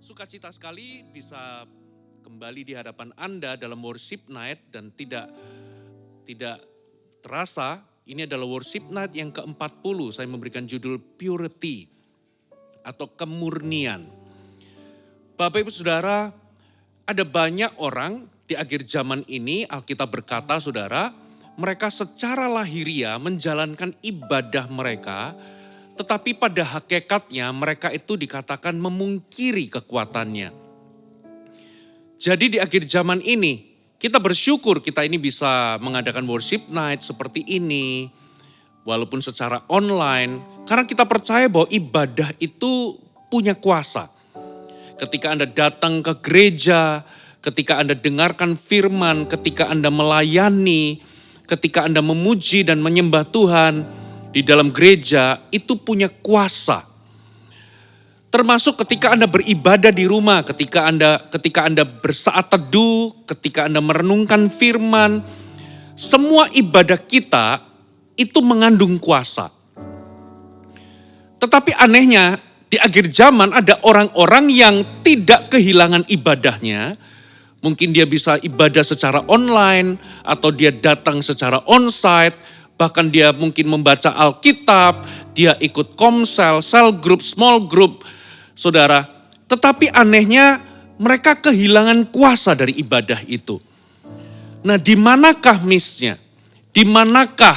Sukacita sekali bisa kembali di hadapan Anda dalam worship night dan tidak terasa ini adalah worship night yang ke-40. Saya memberikan judul purity atau kemurnian. Bapak Ibu Saudara, ada banyak orang di akhir zaman ini, Alkitab berkata Saudara, mereka secara lahiriah menjalankan ibadah mereka, tetapi pada hakikatnya mereka itu dikatakan memungkiri kekuatannya. Jadi di akhir zaman ini, kita bersyukur kita ini bisa mengadakan worship night seperti ini, walaupun secara online, karena kita percaya bahwa ibadah itu punya kuasa. Ketika Anda datang ke gereja, ketika Anda dengarkan firman, ketika Anda melayani, ketika Anda memuji dan menyembah Tuhan, di dalam gereja itu punya kuasa. Termasuk ketika Anda beribadah di rumah, ketika Anda bersaat teduh, ketika Anda merenungkan firman, semua ibadah kita itu mengandung kuasa. Tetapi anehnya di akhir zaman ada orang-orang yang tidak kehilangan ibadahnya. Mungkin dia bisa ibadah secara online atau dia datang secara onsite. Bahkan dia mungkin membaca Alkitab, dia ikut komsel, cell group, small group, saudara. Tetapi anehnya mereka kehilangan kuasa dari ibadah itu. Nah, di manakah miss-nya? Di manakah,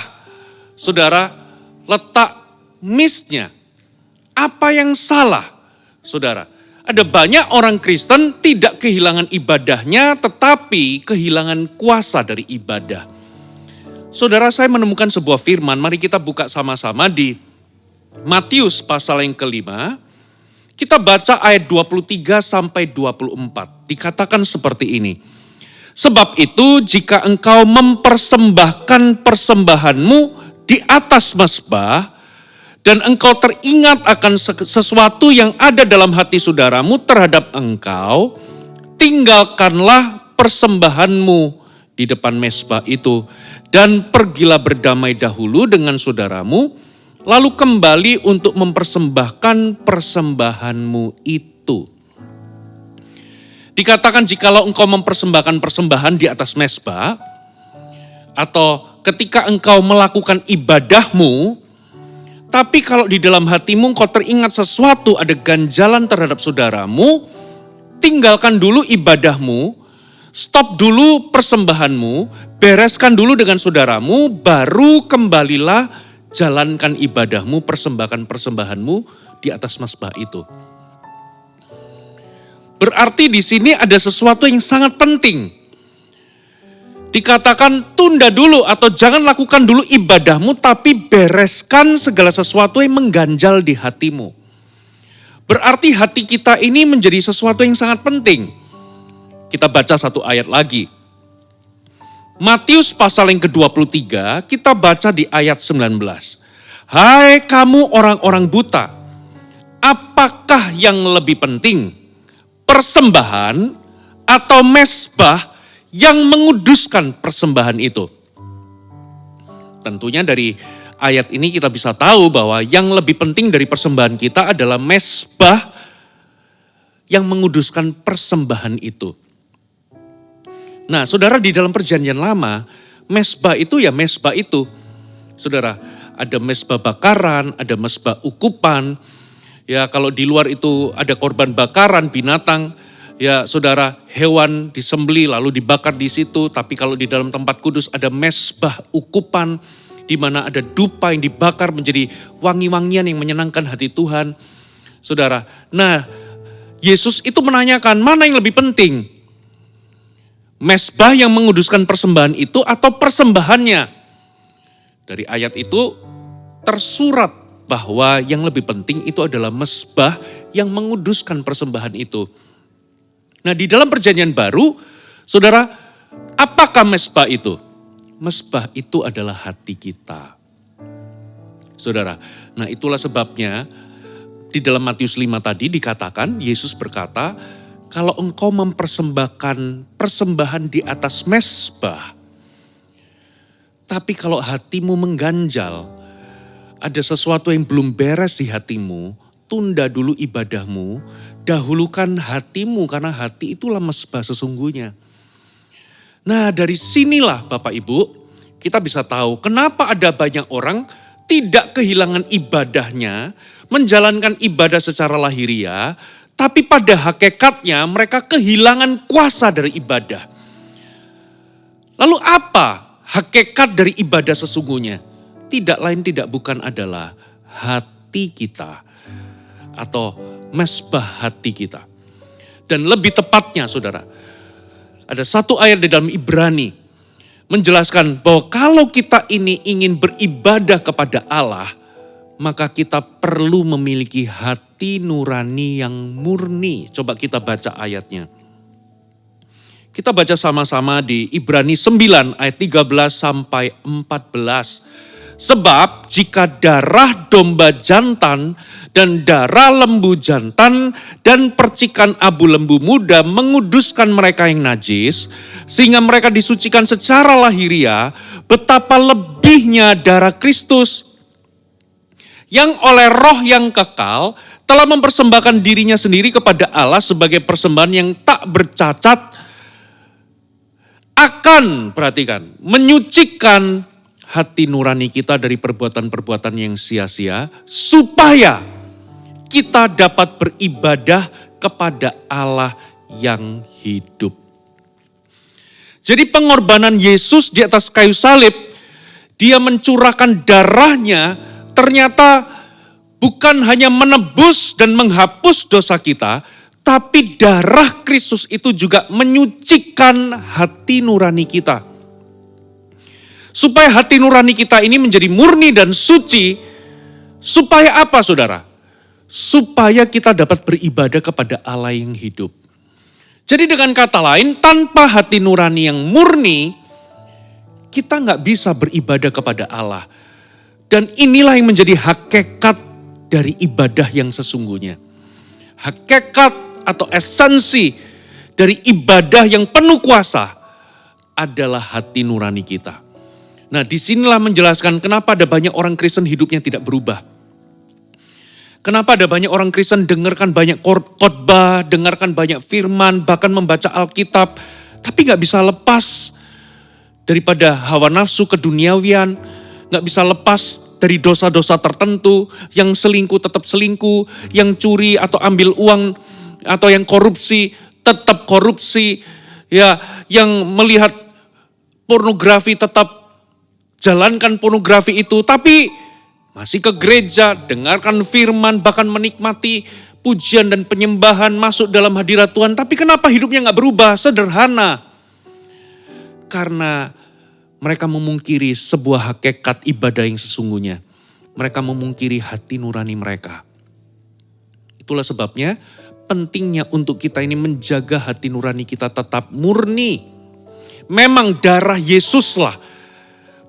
saudara, letak miss-nya? Apa yang salah, saudara? Ada banyak orang Kristen tidak kehilangan ibadahnya, tetapi kehilangan kuasa dari ibadah. Saudara, saya menemukan sebuah firman, mari kita buka sama-sama di Matius pasal yang kelima. Kita baca ayat 23 sampai 24. Dikatakan seperti ini. Sebab itu jika engkau mempersembahkan persembahanmu di atas mezbah, dan engkau teringat akan sesuatu yang ada dalam hati saudaramu terhadap engkau, tinggalkanlah persembahanmu di depan mezbah itu, dan pergilah berdamai dahulu dengan saudaramu, lalu kembali untuk mempersembahkan persembahanmu itu. Dikatakan jikalau engkau mempersembahkan persembahan di atas mezbah, atau ketika engkau melakukan ibadahmu, tapi kalau di dalam hatimu engkau teringat sesuatu ada ganjalan terhadap saudaramu, tinggalkan dulu ibadahmu, stop dulu persembahanmu, bereskan dulu dengan saudaramu, baru kembalilah jalankan ibadahmu, persembahkan persembahanmu di atas mezbah itu. Berarti di sini ada sesuatu yang sangat penting. Dikatakan tunda dulu atau jangan lakukan dulu ibadahmu, tapi bereskan segala sesuatu yang mengganjal di hatimu. Berarti hati kita ini menjadi sesuatu yang sangat penting. Kita baca satu ayat lagi. Matius pasal yang ke-23, kita baca di ayat 19. Hai kamu orang-orang buta, apakah yang lebih penting? Persembahan atau mezbah yang menguduskan persembahan itu? Tentunya dari ayat ini kita bisa tahu bahwa yang lebih penting dari persembahan kita adalah mezbah yang menguduskan persembahan itu. Nah, saudara, di dalam perjanjian lama, mezbah itu ya mezbah itu. Saudara, ada mezbah bakaran, ada mezbah ukupan. Ya, kalau di luar itu ada korban bakaran binatang, ya saudara, hewan disembelih lalu dibakar di situ. Tapi kalau di dalam tempat kudus ada mezbah ukupan, di mana ada dupa yang dibakar menjadi wangi-wangian yang menyenangkan hati Tuhan. Saudara, nah Yesus itu menanyakan mana yang lebih penting? Mezbah yang menguduskan persembahan itu atau persembahannya? Dari ayat itu tersurat bahwa yang lebih penting itu adalah mezbah yang menguduskan persembahan itu. Nah, di dalam perjanjian baru, saudara, apakah mezbah itu? Mezbah itu adalah hati kita. Saudara, nah itulah sebabnya di dalam Matius 5 tadi dikatakan, Yesus berkata, kalau engkau mempersembahkan persembahan di atas mezbah, tapi kalau hatimu mengganjal, ada sesuatu yang belum beres di hatimu, tunda dulu ibadahmu, dahulukan hatimu karena hati itulah mesbah sesungguhnya. Nah dari sinilah Bapak Ibu kita bisa tahu kenapa ada banyak orang tidak kehilangan ibadahnya, menjalankan ibadah secara lahiriah, tapi pada hakikatnya mereka kehilangan kuasa dari ibadah. Lalu apa hakikat dari ibadah sesungguhnya? Tidak lain tidak bukan adalah hati kita atau mesbah hati kita. Dan lebih tepatnya saudara, ada satu ayat di dalam Ibrani menjelaskan bahwa kalau kita ini ingin beribadah kepada Allah, maka kita perlu memiliki hati nurani yang murni. Coba kita baca ayatnya. Kita baca sama-sama di Ibrani 9 ayat 13 sampai 14. Sebab jika darah domba jantan dan darah lembu jantan dan percikan abu lembu muda menguduskan mereka yang najis, sehingga mereka disucikan secara lahiriah, betapa lebihnya darah Kristus yang oleh roh yang kekal telah mempersembahkan dirinya sendiri kepada Allah sebagai persembahan yang tak bercacat, akan, perhatikan, menyucikan hati nurani kita dari perbuatan-perbuatan yang sia-sia, supaya kita dapat beribadah kepada Allah yang hidup. Jadi pengorbanan Yesus di atas kayu salib, dia mencurahkan darahnya, ternyata bukan hanya menebus dan menghapus dosa kita, tapi darah Kristus itu juga menyucikan hati nurani kita. Supaya hati nurani kita ini menjadi murni dan suci, supaya apa saudara? Supaya kita dapat beribadah kepada Allah yang hidup. Jadi dengan kata lain, tanpa hati nurani yang murni, kita nggak bisa beribadah kepada Allah. Dan inilah yang menjadi hakikat dari ibadah yang sesungguhnya. Hakikat atau esensi dari ibadah yang penuh kuasa adalah hati nurani kita. Nah disinilah menjelaskan kenapa ada banyak orang Kristen hidupnya tidak berubah. Kenapa ada banyak orang Kristen dengarkan banyak khotbah, dengarkan banyak firman, bahkan membaca Alkitab, tapi gak bisa lepas daripada hawa nafsu keduniawian, gak bisa lepas dari dosa-dosa tertentu, yang selingkuh tetap selingkuh, yang curi atau ambil uang, atau yang korupsi tetap korupsi, ya, yang melihat pornografi tetap jalankan pornografi itu, tapi masih ke gereja, dengarkan firman, bahkan menikmati pujian dan penyembahan, masuk dalam hadirat Tuhan. Tapi kenapa hidupnya gak berubah? Sederhana. Karena mereka memungkiri sebuah hakikat ibadah yang sesungguhnya. Mereka memungkiri hati nurani mereka. Itulah sebabnya pentingnya untuk kita ini menjaga hati nurani kita tetap murni. Memang darah Yesuslah,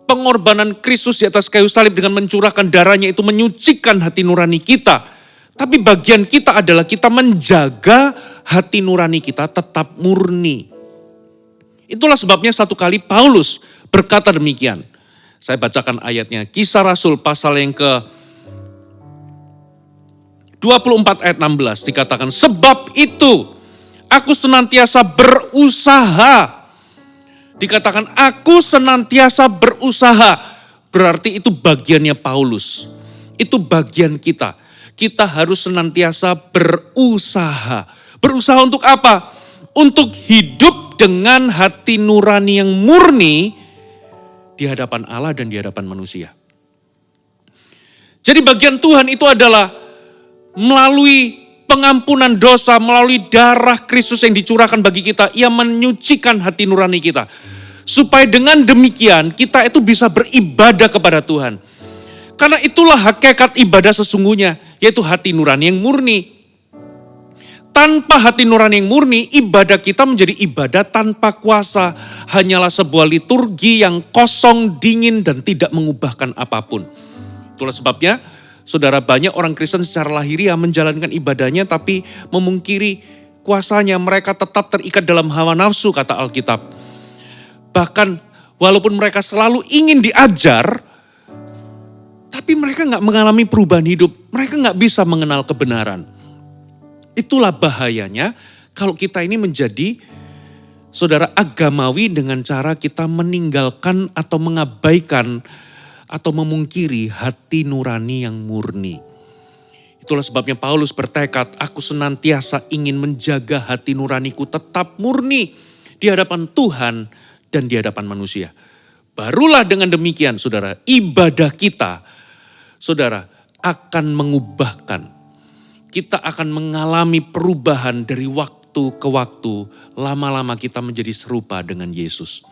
pengorbanan Kristus di atas kayu salib dengan mencurahkan darahnya itu menyucikan hati nurani kita. Tapi bagian kita adalah kita menjaga hati nurani kita tetap murni. Itulah sebabnya satu kali Paulus berkata demikian. Saya bacakan ayatnya. Kisah Rasul pasal yang ke 24 ayat 16 dikatakan, sebab itu aku senantiasa berusaha. Dikatakan aku senantiasa berusaha, berarti itu bagiannya Paulus. Itu bagian kita. Kita harus senantiasa berusaha. Berusaha untuk apa? Untuk hidup dengan hati nurani yang murni di hadapan Allah dan di hadapan manusia. Jadi bagian Tuhan itu adalah melalui pengampunan dosa, melalui darah Kristus yang dicurahkan bagi kita, ia menyucikan hati nurani kita. Supaya dengan demikian kita itu bisa beribadah kepada Tuhan. Karena itulah hakikat ibadah sesungguhnya, yaitu hati nurani yang murni. Tanpa hati nurani yang murni, ibadah kita menjadi ibadah tanpa kuasa. Hanyalah sebuah liturgi yang kosong, dingin, dan tidak mengubahkan apapun. Itulah sebabnya, saudara, banyak orang Kristen secara lahiriah menjalankan ibadahnya tapi memungkiri kuasanya. Mereka tetap terikat dalam hawa nafsu, kata Alkitab. Bahkan walaupun mereka selalu ingin diajar, tapi mereka gak mengalami perubahan hidup. Mereka gak bisa mengenal kebenaran. Itulah bahayanya kalau kita ini menjadi saudara agamawi dengan cara kita meninggalkan atau mengabaikan atau memungkiri hati nurani yang murni. Itulah sebabnya Paulus bertekad, aku senantiasa ingin menjaga hati nuraniku tetap murni di hadapan Tuhan dan di hadapan manusia. Barulah dengan demikian saudara, ibadah kita saudara akan mengubahkan. Kita akan mengalami perubahan dari waktu ke waktu, lama-lama kita menjadi serupa dengan Yesus.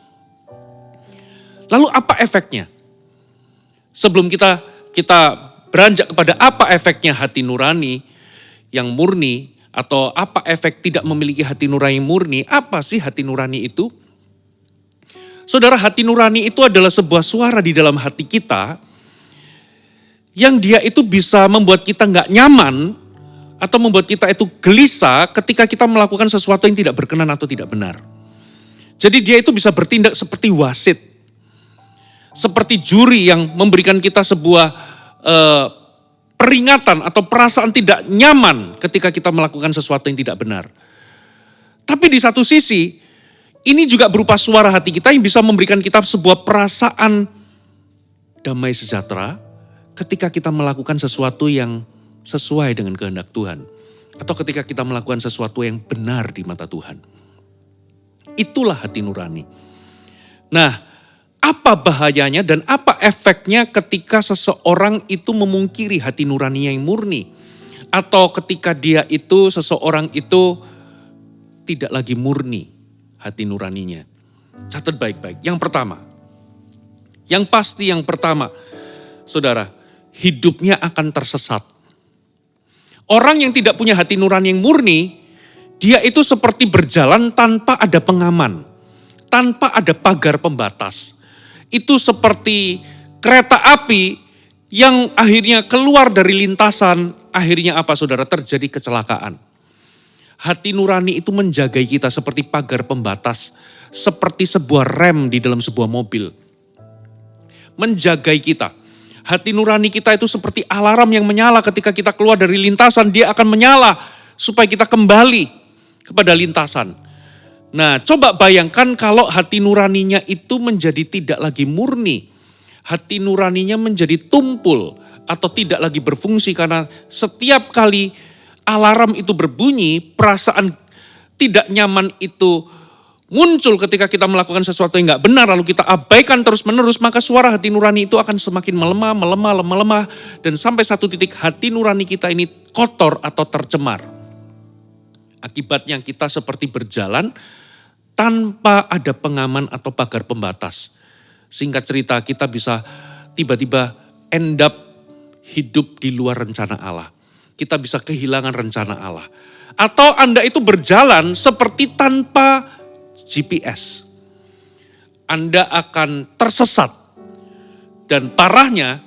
Lalu apa efeknya? Sebelum kita beranjak kepada apa efeknya hati nurani yang murni, atau apa efek tidak memiliki hati nurani yang murni, apa sih hati nurani itu? Saudara, hati nurani itu adalah sebuah suara di dalam hati kita, yang dia itu bisa membuat kita nggak nyaman, atau membuat kita itu gelisah ketika kita melakukan sesuatu yang tidak berkenan atau tidak benar. Jadi dia itu bisa bertindak seperti wasit. Seperti juri yang memberikan kita sebuah peringatan atau perasaan tidak nyaman ketika kita melakukan sesuatu yang tidak benar. Tapi di satu sisi, ini juga berupa suara hati kita yang bisa memberikan kita sebuah perasaan damai sejahtera ketika kita melakukan sesuatu yang sesuai dengan kehendak Tuhan. Atau ketika kita melakukan sesuatu yang benar di mata Tuhan. Itulah hati nurani. Nah, apa bahayanya dan apa efeknya ketika seseorang itu memungkiri hati nurani yang murni? Atau ketika seseorang itu tidak lagi murni hati nuraninya. Catat baik-baik. Yang pertama, saudara, hidupnya akan tersesat. Orang yang tidak punya hati nurani yang murni, dia itu seperti berjalan tanpa ada pengaman, tanpa ada pagar pembatas. Itu seperti kereta api yang akhirnya keluar dari lintasan, akhirnya apa saudara? Terjadi kecelakaan. Hati nurani itu menjagai kita seperti pagar pembatas, seperti sebuah rem di dalam sebuah mobil. Menjagai kita. Hati nurani kita itu seperti alarm yang menyala ketika kita keluar dari lintasan, dia akan menyala supaya kita kembali kepada lintasan. Nah, coba bayangkan kalau hati nuraninya itu menjadi tidak lagi murni. Hati nuraninya menjadi tumpul atau tidak lagi berfungsi karena setiap kali alarm itu berbunyi, perasaan tidak nyaman itu muncul ketika kita melakukan sesuatu yang gak benar, lalu kita abaikan terus-menerus, maka suara hati nurani itu akan semakin melemah, dan sampai satu titik hati nurani kita ini kotor atau tercemar. Akibatnya kita seperti berjalan tanpa ada pengaman atau pagar pembatas. Singkat cerita, kita bisa tiba-tiba end up hidup di luar rencana Allah. Kita bisa kehilangan rencana Allah. Atau Anda itu berjalan seperti tanpa GPS. Anda akan tersesat. Dan parahnya,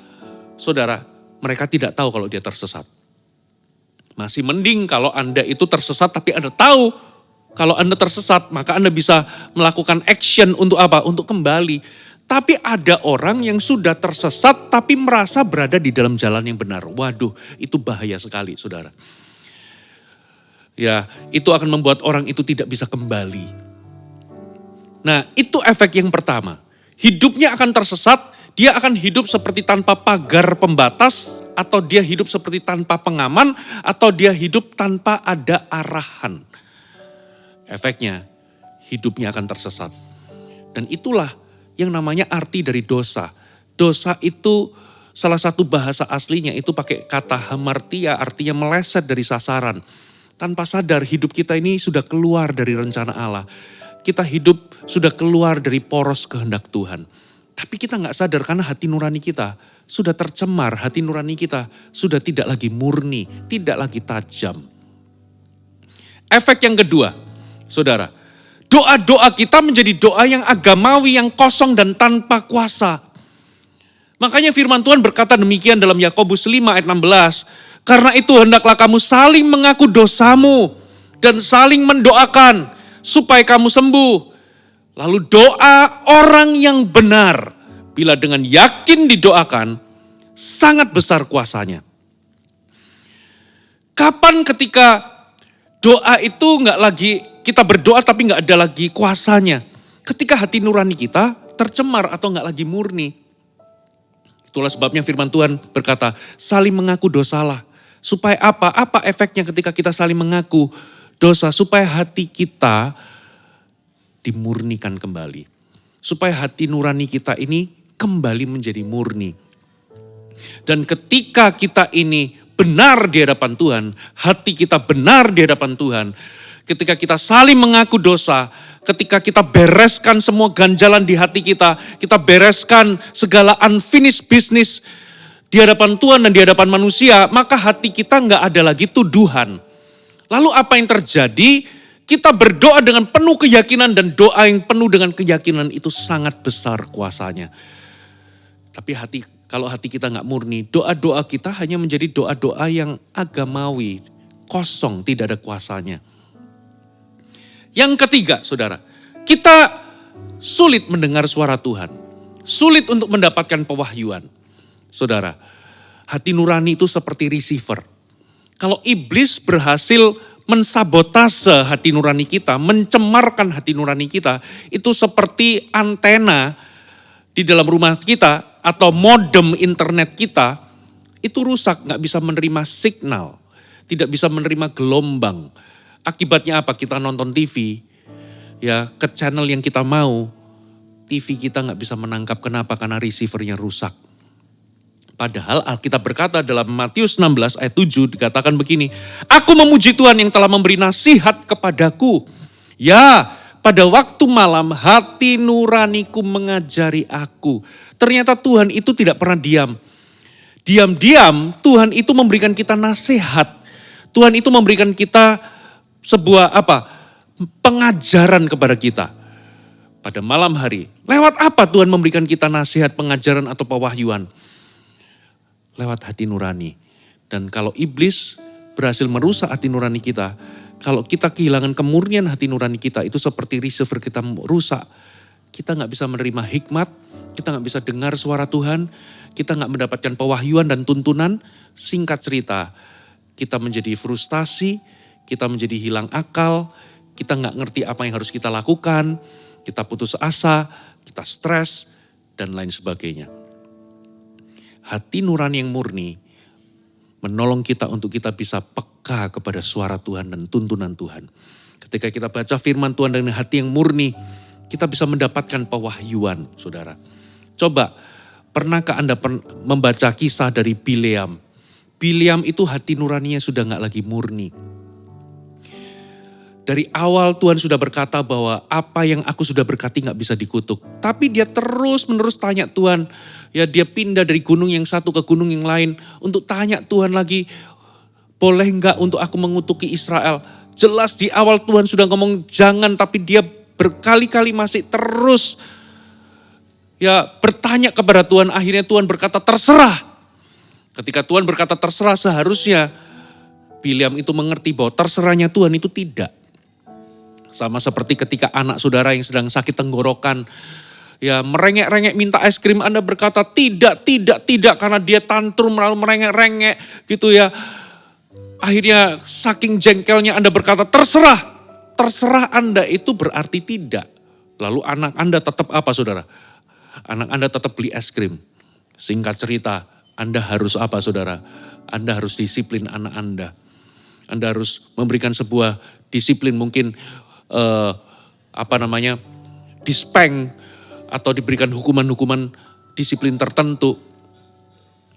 saudara, mereka tidak tahu kalau dia tersesat. Masih mending kalau Anda itu tersesat tapi Anda tahu kalau Anda tersesat, maka Anda bisa melakukan action untuk apa? Untuk kembali. Tapi ada orang yang sudah tersesat tapi merasa berada di dalam jalan yang benar. Waduh, itu bahaya sekali, saudara. Ya, itu akan membuat orang itu tidak bisa kembali. Nah, itu efek yang pertama. Hidupnya akan tersesat, dia akan hidup seperti tanpa pagar pembatas, atau dia hidup seperti tanpa pengaman, atau dia hidup tanpa ada arahan. Efeknya, hidupnya akan tersesat. Dan itulah yang namanya arti dari dosa. Dosa itu salah satu bahasa aslinya itu pakai kata hamartia, artinya meleset dari sasaran. Tanpa sadar hidup kita ini sudah keluar dari rencana Allah. Kita hidup sudah keluar dari poros kehendak Tuhan. Tapi kita gak sadar karena hati nurani kita sudah tercemar, hati nurani kita sudah tidak lagi murni, tidak lagi tajam. Efek yang kedua, saudara, doa-doa kita menjadi doa yang agamawi, yang kosong dan tanpa kuasa. Makanya firman Tuhan berkata demikian dalam Yakobus 5 ayat 16. Karena itu hendaklah kamu saling mengaku dosamu dan saling mendoakan supaya kamu sembuh. Lalu doa orang yang benar, bila dengan yakin didoakan, sangat besar kuasanya. Kapan ketika Doa itu nggak lagi, kita berdoa tapi nggak ada lagi kuasanya. Ketika hati nurani kita tercemar atau nggak lagi murni. Itulah sebabnya firman Tuhan berkata, saling mengaku dosalah. Supaya apa? Apa efeknya ketika kita saling mengaku dosa? Supaya hati kita dimurnikan kembali. Supaya hati nurani kita ini kembali menjadi murni. Dan ketika kita ini benar di hadapan Tuhan, hati kita benar di hadapan Tuhan, ketika kita saling mengaku dosa, ketika kita bereskan semua ganjalan di hati kita bereskan segala unfinished business di hadapan Tuhan dan di hadapan manusia, maka hati kita nggak ada lagi tuduhan. Lalu apa yang terjadi? Kita berdoa dengan penuh keyakinan dan doa yang penuh dengan keyakinan itu sangat besar kuasanya. Tapi kalau hati kita nggak murni, doa-doa kita hanya menjadi doa-doa yang agamawi, kosong, tidak ada kuasanya. Yang ketiga, saudara, kita sulit mendengar suara Tuhan. Sulit untuk mendapatkan pewahyuan. Saudara, hati nurani itu seperti receiver. Kalau iblis berhasil mensabotase hati nurani kita, mencemarkan hati nurani kita, itu seperti antena di dalam rumah kita atau modem internet kita, itu rusak, gak bisa menerima signal, tidak bisa menerima gelombang. Akibatnya apa? Kita nonton TV, ya ke channel yang kita mau, TV kita gak bisa menangkap. Kenapa? Karena receivernya rusak. Padahal Alkitab berkata dalam Matius 16 ayat 7 dikatakan begini, aku memuji Tuhan yang telah memberi nasihat kepadaku. Ya, pada waktu malam hati nuraniku mengajari aku. Ternyata Tuhan itu tidak pernah diam. Diam-diam Tuhan itu memberikan kita nasihat. Tuhan itu memberikan kita sebuah pengajaran kepada kita. Pada malam hari. Lewat apa Tuhan memberikan kita nasihat, pengajaran atau pewahyuan? Lewat hati nurani. Dan kalau iblis berhasil merusak hati nurani kita, kalau kita kehilangan kemurnian hati nurani kita, itu seperti receiver kita rusak. Kita gak bisa menerima hikmat, kita gak bisa dengar suara Tuhan, kita gak mendapatkan pewahyuan dan tuntunan. Singkat cerita, kita menjadi frustasi, kita menjadi hilang akal, kita gak ngerti apa yang harus kita lakukan, kita putus asa, kita stres, dan lain sebagainya. Hati nurani yang murni menolong kita untuk kita bisa peka kepada suara Tuhan dan tuntunan Tuhan. Ketika kita baca firman Tuhan dengan hati yang murni, kita bisa mendapatkan pewahyuan, saudara. Coba, pernahkah Anda membaca kisah dari Bileam? Bileam itu hati nuraninya sudah gak lagi murni. Dari awal Tuhan sudah berkata bahwa apa yang aku sudah berkati gak bisa dikutuk. Tapi dia terus menerus tanya Tuhan. Ya dia pindah dari gunung yang satu ke gunung yang lain. Untuk tanya Tuhan lagi, boleh gak untuk aku mengutuki Israel? Jelas di awal Tuhan sudah ngomong jangan, tapi dia berkali-kali masih terus bertanya kepada Tuhan. Akhirnya Tuhan berkata terserah. Ketika Tuhan berkata terserah, seharusnya Bileam itu mengerti bahwa terserahnya Tuhan itu tidak. Sama seperti ketika anak saudara yang sedang sakit tenggorokan, merengek-rengek minta es krim, Anda berkata tidak, karena dia tantrum lalu merengek-rengek gitu ya. Akhirnya saking jengkelnya Anda berkata terserah. Terserah Anda itu berarti tidak. Lalu anak Anda tetap apa saudara? Anak Anda tetap beli es krim. Singkat cerita, Anda harus apa saudara? Anda harus disiplin anak Anda. Anda harus memberikan sebuah disiplin, mungkin dispank atau diberikan hukuman-hukuman disiplin tertentu.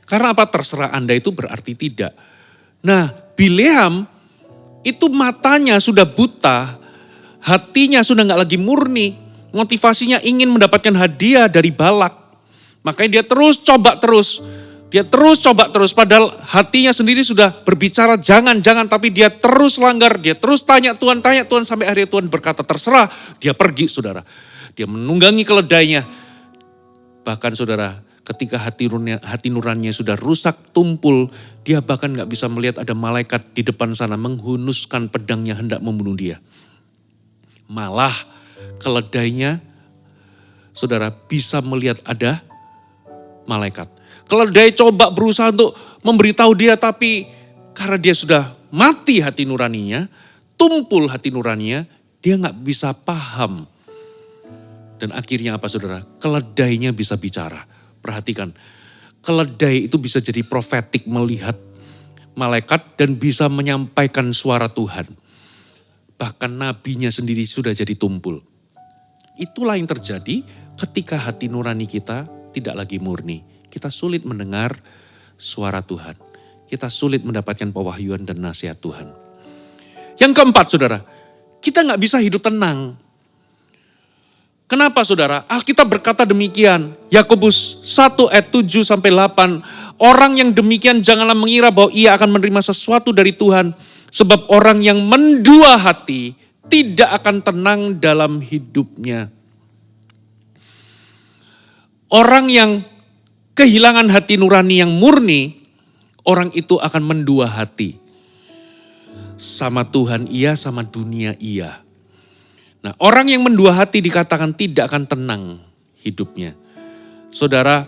Karena apa? Terserah Anda itu berarti tidak. Nah, Bileam itu matanya sudah buta, hatinya sudah gak lagi murni, motivasinya ingin mendapatkan hadiah dari Balak. Makanya dia terus coba terus, padahal hatinya sendiri sudah berbicara jangan, tapi dia terus langgar, dia terus tanya Tuhan, sampai akhirnya Tuhan berkata terserah, dia pergi saudara. Dia menunggangi keledainya. Bahkan saudara, ketika hati nuraninya sudah rusak, tumpul, dia bahkan gak bisa melihat ada malaikat di depan sana menghunuskan pedangnya hendak membunuh dia. Malah keledainya, saudara, bisa melihat ada malaikat. Keledai coba berusaha untuk memberitahu dia, tapi karena dia sudah mati hati nuraninya, tumpul hati nuraninya, dia nggak bisa paham. Dan akhirnya apa saudara? Keledainya bisa bicara. Perhatikan, keledai itu bisa jadi profetik melihat malaikat dan bisa menyampaikan suara Tuhan. Bahkan nabinya sendiri sudah jadi tumpul. Itulah yang terjadi ketika hati nurani kita tidak lagi murni. Kita sulit mendengar suara Tuhan. Kita sulit mendapatkan pewahyuan dan nasihat Tuhan. Yang keempat saudara, kita nggak bisa hidup tenang. Kenapa saudara? Alkitab berkata demikian. Yakobus 1 ayat 7 sampai 8. Orang yang demikian janganlah mengira bahwa ia akan menerima sesuatu dari Tuhan. Sebab orang yang mendua hati tidak akan tenang dalam hidupnya. Orang yang kehilangan hati nurani yang murni, orang itu akan mendua hati. Sama Tuhan iya, sama dunia iya. Nah, orang yang mendua hati dikatakan tidak akan tenang hidupnya. Saudara,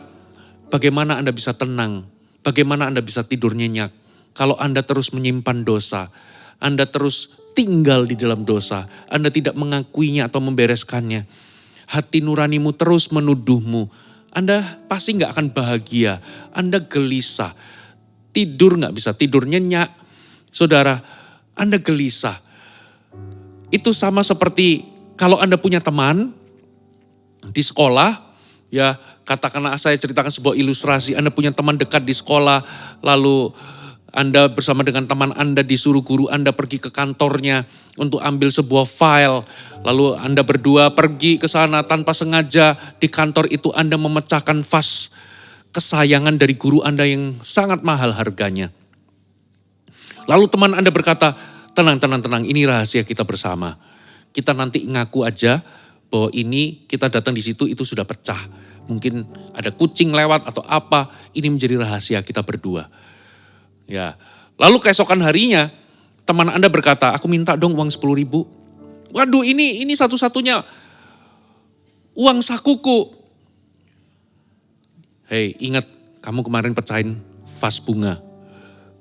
bagaimana Anda bisa tenang? Bagaimana Anda bisa tidur nyenyak? Kalau Anda terus menyimpan dosa, Anda terus tinggal di dalam dosa, Anda tidak mengakuinya atau membereskannya. Hati nuranimu terus menuduhmu. Anda pasti nggak akan bahagia. Anda gelisah. Tidur nggak bisa, tidur nyenyak. Saudara, Anda gelisah. Itu sama seperti kalau Anda punya teman di sekolah, ya katakanlah saya ceritakan sebuah ilustrasi. Anda punya teman dekat di sekolah, lalu Anda bersama dengan teman Anda disuruh guru Anda pergi ke kantornya untuk ambil sebuah file. Lalu Anda berdua pergi ke sana tanpa sengaja, di kantor itu Anda memecahkan vas kesayangan dari guru Anda yang sangat mahal harganya. Lalu teman Anda berkata, tenang, ini rahasia kita bersama. Kita nanti ngaku aja bahwa ini kita datang di situ itu sudah pecah. Mungkin ada kucing lewat atau apa, ini menjadi rahasia kita berdua. Ya, lalu keesokan harinya teman Anda berkata, aku minta dong uang 10.000. Waduh, ini satu-satunya uang sakuku. Hei, ingat kamu kemarin pecahin vas bunga.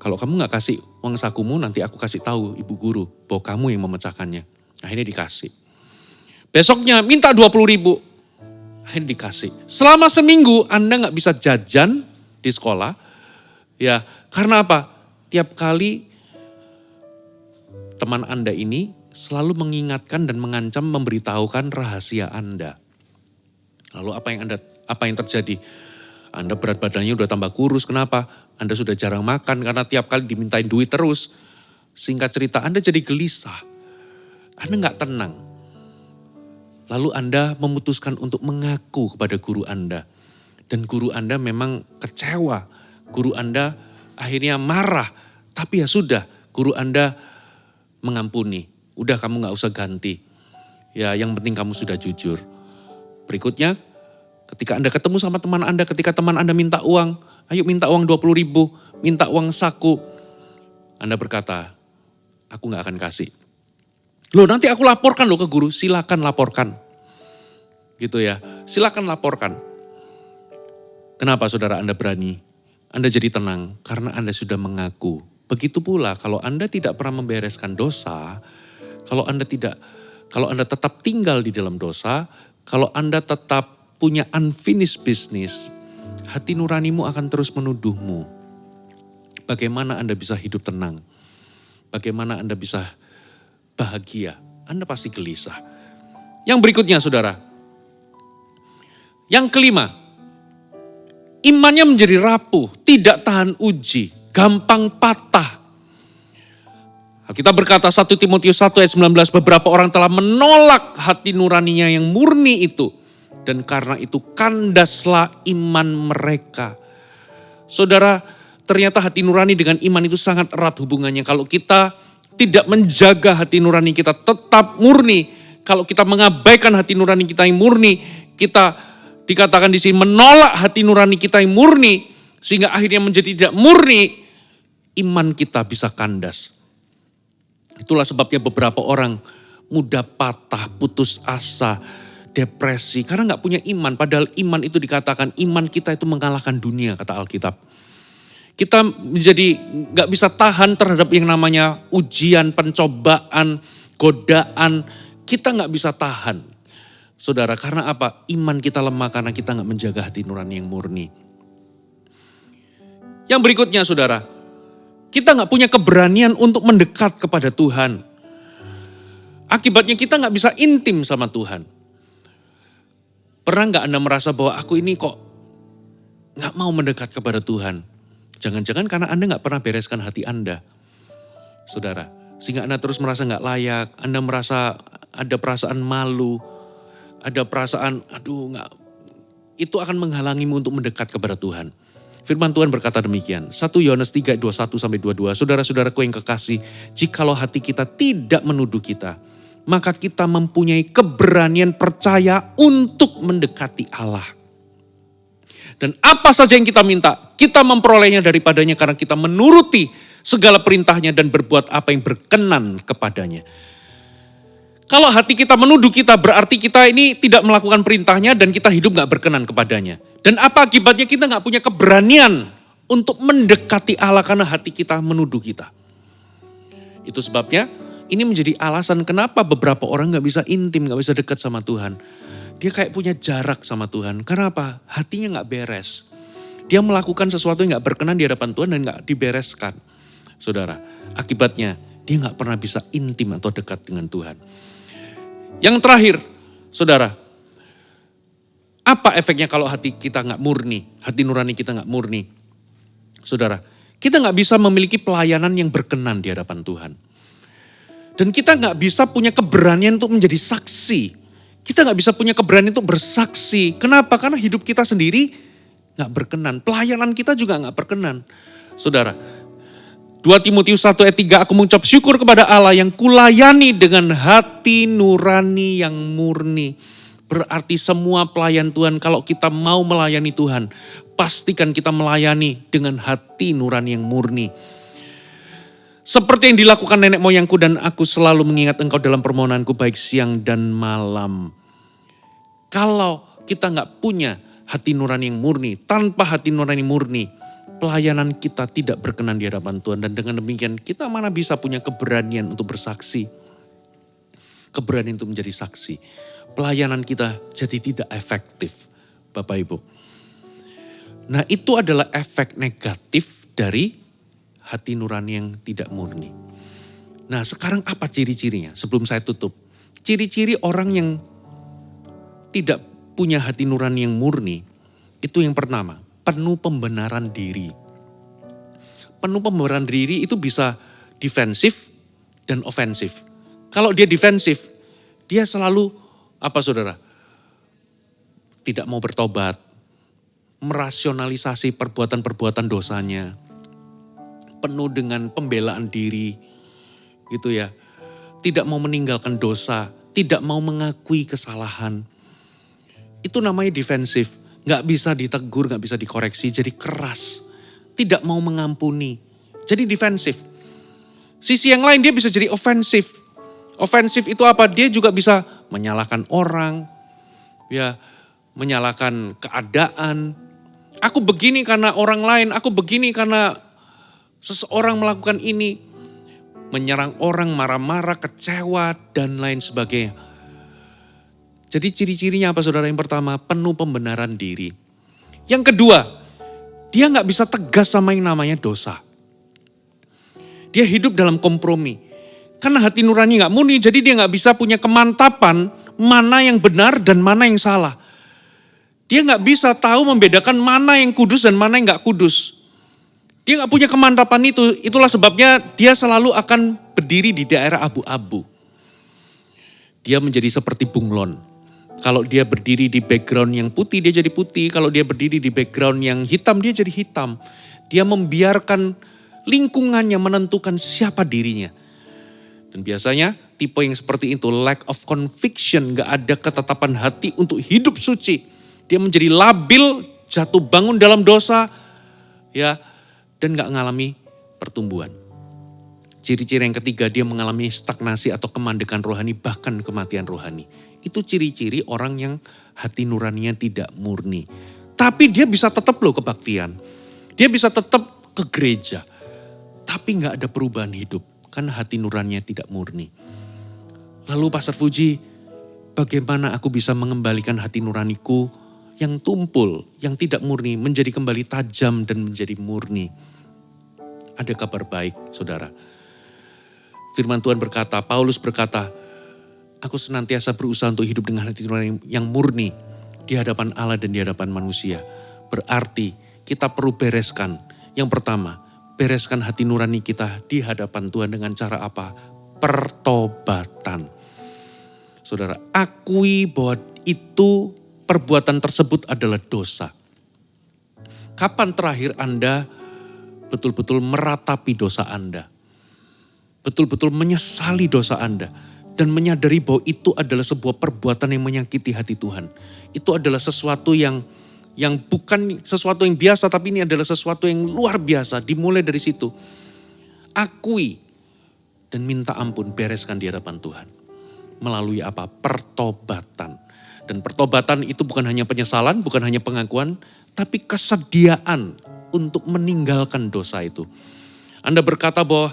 Kalau kamu gak kasih uang sakumu, nanti aku kasih tahu ibu guru bahwa kamu yang memecahkannya. Akhirnya dikasih. Besoknya minta 20.000. Akhirnya dikasih. Selama seminggu Anda gak bisa jajan di sekolah. Ya, karena apa? Tiap kali teman Anda ini selalu mengingatkan dan mengancam memberitahukan rahasia Anda. Lalu apa yang terjadi? Anda berat badannya udah tambah kurus, kenapa? Anda sudah jarang makan karena tiap kali dimintain duit terus. Singkat cerita Anda jadi gelisah. Anda gak tenang. Lalu Anda memutuskan untuk mengaku kepada guru Anda. Dan guru Anda memang kecewa. Guru Anda akhirnya marah. Tapi ya sudah, guru Anda mengampuni. Udah kamu gak usah ganti. Ya yang penting kamu sudah jujur. Berikutnya, ketika Anda ketemu sama teman Anda, ketika teman Anda minta uang, ayo minta uang 20.000, minta uang saku. Anda berkata, aku gak akan kasih. Loh nanti aku laporkan loh ke guru, silakan laporkan. Gitu ya, silakan laporkan. Kenapa saudara Anda berani? Anda jadi tenang karena Anda sudah mengaku. Begitu pula kalau Anda tidak pernah membereskan dosa, kalau Anda tetap tinggal di dalam dosa, kalau Anda tetap punya unfinished business, hati nuranimu akan terus menuduhmu. Bagaimana Anda bisa hidup tenang? Bagaimana Anda bisa bahagia? Anda pasti gelisah. Yang berikutnya saudara. Yang kelima, imannya menjadi rapuh, tidak tahan uji, gampang patah. Kita berkata 1 Timotius 1 ayat 19, beberapa orang telah menolak hati nuraninya yang murni itu. Dan karena itu kandaslah iman mereka. Saudara, ternyata hati nurani dengan iman itu sangat erat hubungannya. Kalau kita tidak menjaga hati nurani kita tetap murni, kalau kita mengabaikan hati nurani kita yang murni, kita dikatakan di sini menolak hati nurani kita yang murni, sehingga akhirnya menjadi tidak murni, iman kita bisa kandas. Itulah sebabnya beberapa orang mudah patah, putus asa, depresi, karena gak punya iman. Padahal iman itu dikatakan, iman kita itu mengalahkan dunia, kata Alkitab. Kita menjadi nggak bisa tahan terhadap yang namanya ujian, pencobaan, godaan. Kita nggak bisa tahan. Saudara, karena apa? Iman kita lemah karena kita nggak menjaga hati nurani yang murni. Yang berikutnya saudara, kita nggak punya keberanian untuk mendekat kepada Tuhan. Akibatnya kita nggak bisa intim sama Tuhan. Pernah nggak Anda merasa bahwa aku ini kok nggak mau mendekat kepada Tuhan? Jangan-jangan karena Anda nggak pernah bereskan hati Anda, saudara. Sehingga Anda terus merasa nggak layak, Anda merasa ada perasaan malu, ada perasaan, itu akan menghalangimu untuk mendekat kepada Tuhan. Firman Tuhan berkata demikian, 1 Yohanes 3, 21-22, saudara-saudaraku yang kekasih, jikalau hati kita tidak menuduh kita, maka kita mempunyai keberanian percaya untuk mendekati Allah. Dan apa saja yang kita minta, kita memperolehnya daripadanya karena kita menuruti segala perintahnya dan berbuat apa yang berkenan kepadanya. Kalau hati kita menuduh kita, berarti kita ini tidak melakukan perintahnya dan kita hidup gak berkenan kepadanya. Dan apa akibatnya? Kita gak punya keberanian untuk mendekati Allah karena hati kita menuduh kita. Itu sebabnya ini menjadi alasan kenapa beberapa orang gak bisa intim, gak bisa dekat sama Tuhan. Dia kayak punya jarak sama Tuhan. Karena apa? Hatinya gak beres. Dia melakukan sesuatu yang gak berkenan di hadapan Tuhan dan gak dibereskan. Saudara, akibatnya dia gak pernah bisa intim atau dekat dengan Tuhan. Yang terakhir, saudara, apa efeknya kalau hati kita gak murni, hati nurani kita gak murni? Saudara, kita gak bisa memiliki pelayanan yang berkenan di hadapan Tuhan. Dan kita gak bisa punya keberanian untuk menjadi saksi. Kita gak bisa punya keberanian untuk bersaksi. Kenapa? Karena hidup kita sendiri gak berkenan. Pelayanan kita juga gak berkenan. Saudara, 2 Timotius 1 ayat 3, aku mengucap syukur kepada Allah yang kulayani dengan hati nurani yang murni. Berarti semua pelayan Tuhan, kalau kita mau melayani Tuhan, pastikan kita melayani dengan hati nurani yang murni. Seperti yang dilakukan nenek moyangku dan aku selalu mengingat engkau dalam permohonanku baik siang dan malam. Kalau kita gak punya hati nurani yang murni, tanpa hati nurani murni, pelayanan kita tidak berkenan di hadapan Tuhan. Dan dengan demikian kita mana bisa punya keberanian untuk bersaksi. Keberanian untuk menjadi saksi. Pelayanan kita jadi tidak efektif, Bapak Ibu. Nah, itu adalah efek negatif dari hati nurani yang tidak murni. Nah, sekarang apa ciri-cirinya sebelum saya tutup? Ciri-ciri orang yang tidak punya hati nurani yang murni, itu yang pertama, penuh pembenaran diri. Penuh pembenaran diri itu bisa defensif dan ofensif. Kalau dia defensif, dia selalu saudara? Tidak mau bertobat, merasionalisasi perbuatan-perbuatan dosanya, penuh dengan pembelaan diri, gitu ya. Tidak mau meninggalkan dosa, tidak mau mengakui kesalahan. Itu namanya defensif. Gak bisa ditegur, gak bisa dikoreksi, jadi keras. Tidak mau mengampuni, jadi defensif. Sisi yang lain dia bisa jadi ofensif. Ofensif itu apa? Dia juga bisa menyalahkan orang, ya, menyalahkan keadaan. Aku begini karena orang lain, aku begini karena seseorang melakukan ini, menyerang orang, marah-marah, kecewa, dan lain sebagainya. Jadi ciri-cirinya apa saudara? Yang pertama, penuh pembenaran diri. Yang kedua, dia gak bisa tegas sama yang namanya dosa. Dia hidup dalam kompromi. Karena hati nurani gak murni, jadi dia gak bisa punya kemantapan mana yang benar dan mana yang salah. Dia gak bisa tahu membedakan mana yang kudus dan mana yang gak kudus. Dia gak punya kemantapan itu, itulah sebabnya dia selalu akan berdiri di daerah abu-abu. Dia menjadi seperti bunglon. Kalau dia berdiri di background yang putih, dia jadi putih. Kalau dia berdiri di background yang hitam, dia jadi hitam. Dia membiarkan lingkungannya menentukan siapa dirinya. Dan biasanya tipe yang seperti itu, lack of conviction, gak ada ketetapan hati untuk hidup suci. Dia menjadi labil, jatuh bangun dalam dosa, ya, dan gak mengalami pertumbuhan. Ciri-ciri yang ketiga, dia mengalami stagnasi atau kemandekan rohani, bahkan kematian rohani. Itu ciri-ciri orang yang hati nuraninya tidak murni. Tapi dia bisa tetap kebaktian. Dia bisa tetap ke gereja, tapi nggak ada perubahan hidup, kan hati nuraninya tidak murni. Lalu Pastor Fuji, bagaimana aku bisa mengembalikan hati nuraniku yang tumpul, yang tidak murni, menjadi kembali tajam dan menjadi murni? Ada kabar baik, saudara. Firman Tuhan berkata, Paulus berkata, aku senantiasa berusaha untuk hidup dengan hati nurani yang murni di hadapan Allah dan di hadapan manusia. Berarti kita perlu bereskan. Yang pertama, bereskan hati nurani kita di hadapan Tuhan dengan cara apa? Pertobatan. Saudara, akui bahwa itu perbuatan tersebut adalah dosa. Kapan terakhir Anda betul-betul meratapi dosa Anda? Betul-betul menyesali dosa Anda dan menyadari bahwa itu adalah sebuah perbuatan yang menyakiti hati Tuhan. Itu adalah sesuatu yang bukan sesuatu yang biasa, tapi ini adalah sesuatu yang luar biasa. Dimulai dari situ. Akui dan minta ampun, bereskan di hadapan Tuhan. Melalui apa? Pertobatan. Dan pertobatan itu bukan hanya penyesalan, bukan hanya pengakuan, tapi kesediaan untuk meninggalkan dosa itu. Anda berkata bahwa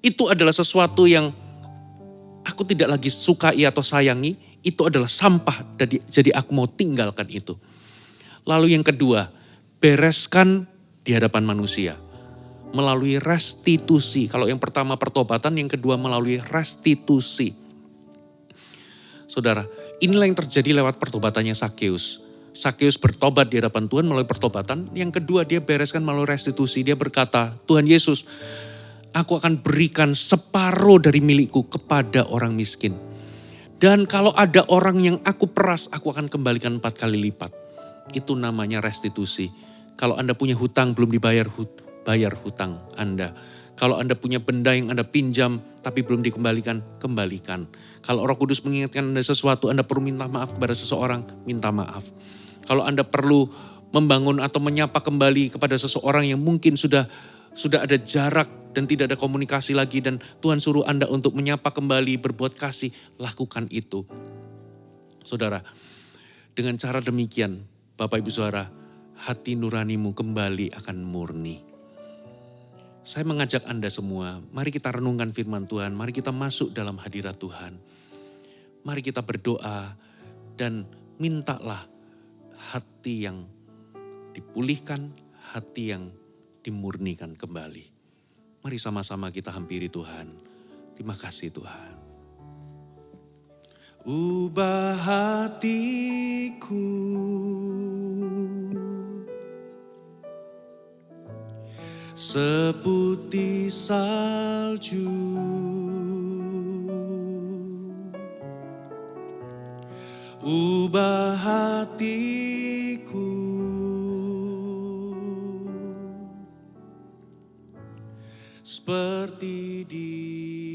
itu adalah sesuatu yang aku tidak lagi sukai atau sayangi, itu adalah sampah, jadi aku mau tinggalkan itu. Lalu yang kedua, bereskan di hadapan manusia. Melalui restitusi. Kalau yang pertama pertobatan, yang kedua melalui restitusi. Saudara, inilah yang terjadi lewat pertobatannya Sakeus. Sakeus bertobat di hadapan Tuhan melalui pertobatan. Yang kedua, dia bereskan melalui restitusi. Dia berkata, Tuhan Yesus, aku akan berikan separuh dari milikku kepada orang miskin. Dan kalau ada orang yang aku peras, aku akan kembalikan 4 kali lipat. Itu namanya restitusi. Kalau Anda punya hutang belum dibayar, bayar hutang Anda. Kalau Anda punya benda yang Anda pinjam tapi belum dikembalikan, kembalikan. Kalau Roh Kudus mengingatkan Anda sesuatu, Anda perlu minta maaf kepada seseorang, minta maaf. Kalau Anda perlu membangun atau menyapa kembali kepada seseorang yang mungkin sudah ada jarak dan tidak ada komunikasi lagi dan Tuhan suruh Anda untuk menyapa kembali, berbuat kasih, lakukan itu. Saudara, dengan cara demikian, Bapak Ibu Saudara, hati nuranimu kembali akan murni. Saya mengajak Anda semua, mari kita renungkan firman Tuhan, mari kita masuk dalam hadirat Tuhan. Mari kita berdoa dan mintalah hati yang dipulihkan, hati yang dimurnikan kembali. Mari sama-sama kita hampiri Tuhan. Terima kasih Tuhan. Ubah hatiku seputih salju, ubah hatiku seperti dia.